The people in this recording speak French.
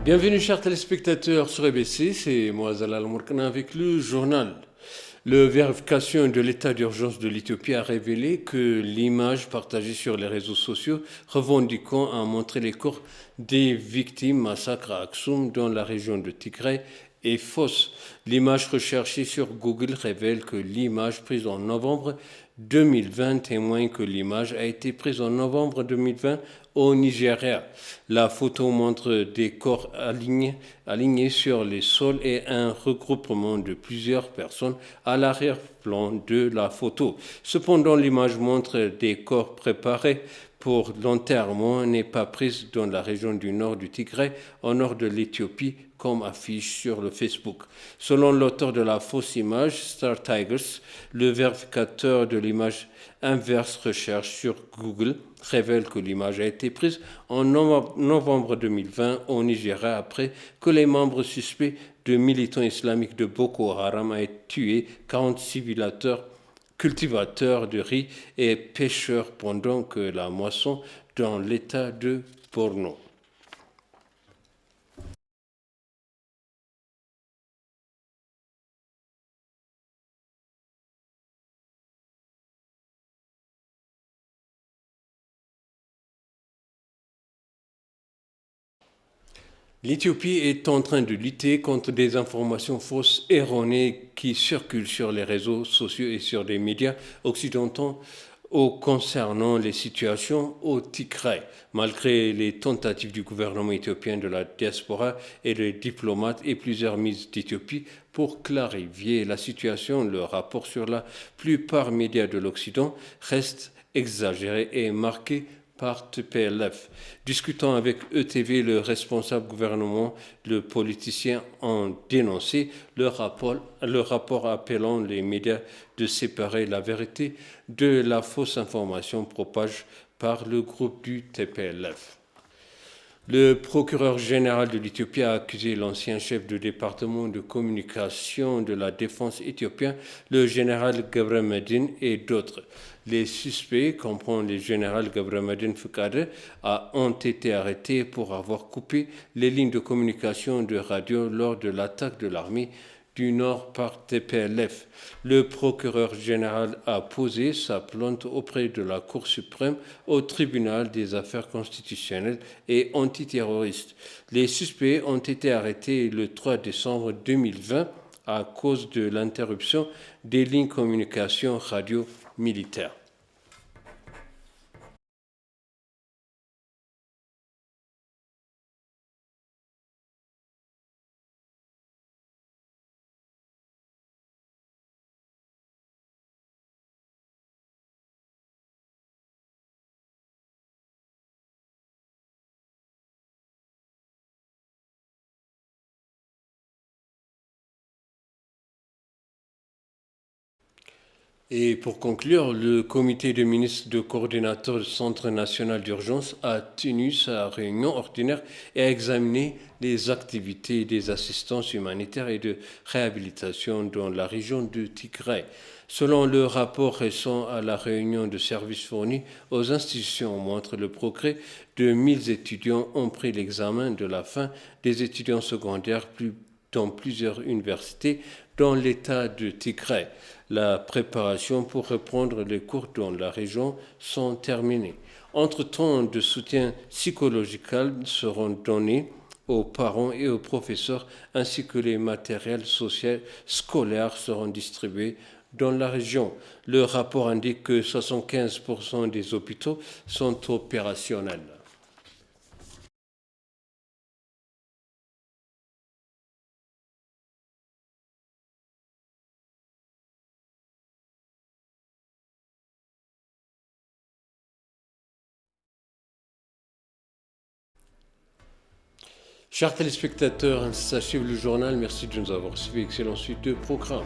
Bienvenue chers téléspectateurs sur EBC, c'est moi Zalal Mourkana avec le journal. La vérification de l'état d'urgence de l'Éthiopie a révélé que l'image partagée sur les réseaux sociaux revendiquant à montrer les corps des victimes massacres à Aksum dans la région de Tigray est fausse. L'image recherchée sur Google révèle que l'image prise en novembre 2020 témoigne que l'image a été prise en novembre 2020 au Nigeria. La photo montre des corps alignés sur les sols et un regroupement de plusieurs personnes à l'arrière-plan de la photo. Cependant, l'image montre des corps préparés pour l'enterrement n'est pas prise dans la région du nord du Tigray, au nord de l'Éthiopie, comme affiche sur le Facebook. Selon l'auteur de la fausse image, Star Tigers, le vérificateur de l'image inverse recherche sur Google révèle que l'image a été prise en novembre 2020 au Nigeria après que les membres suspects de militants islamiques de Boko Haram aient tué 46 cultivateurs de riz et pêcheurs pendant que la moisson dans l'état de Borno. L'Éthiopie est en train de lutter contre des informations fausses erronées qui circulent sur les réseaux sociaux et sur les médias occidentaux concernant les situations au Tigray. Malgré les tentatives du gouvernement éthiopien, de la diaspora et des diplomates et plusieurs mises d'Éthiopie pour clarifier la situation, le rapport sur la plupart médias de l'Occident reste exagéré et marqué par TPLF. Discutant avec ETV, le responsable gouvernement, le politicien ont dénoncé le rapport appelant les médias de séparer la vérité de la fausse information propagée par le groupe du TPLF. Le procureur général de l'Éthiopie a accusé l'ancien chef du département de communication de la défense éthiopien, le général Ghebremeddin et d'autres. Les suspects, comprenant le général Ghebremeddin Fukade, ont été arrêtés pour avoir coupé les lignes de communication de radio lors de l'attaque de l'armée du Nord par TPLF. Le procureur général a posé sa plainte auprès de la Cour suprême au tribunal des affaires constitutionnelles et antiterroristes. Les suspects ont été arrêtés le 3 décembre 2020 à cause de l'interruption des lignes de communication radio militaires. Et pour conclure, le comité de ministres de coordinateur du Centre national d'urgence a tenu sa réunion ordinaire et a examiné les activités des assistances humanitaires et de réhabilitation dans la région du Tigray. Selon le rapport récent à la réunion de services fournis aux institutions montre le progrès de 1000 étudiants ont pris l'examen de la fin des étudiants secondaires dans plusieurs universités dans l'état de Tigray. La préparation pour reprendre les cours dans la région sont terminées. Entre-temps, de soutien psychologique seront donnés aux parents et aux professeurs ainsi que les matériels sociaux scolaires seront distribués dans la région. Le rapport indique que 75% des hôpitaux sont opérationnels. Chers téléspectateurs, ainsi s'achève le journal. Merci de nous avoir suivis. Excellente suite de programme.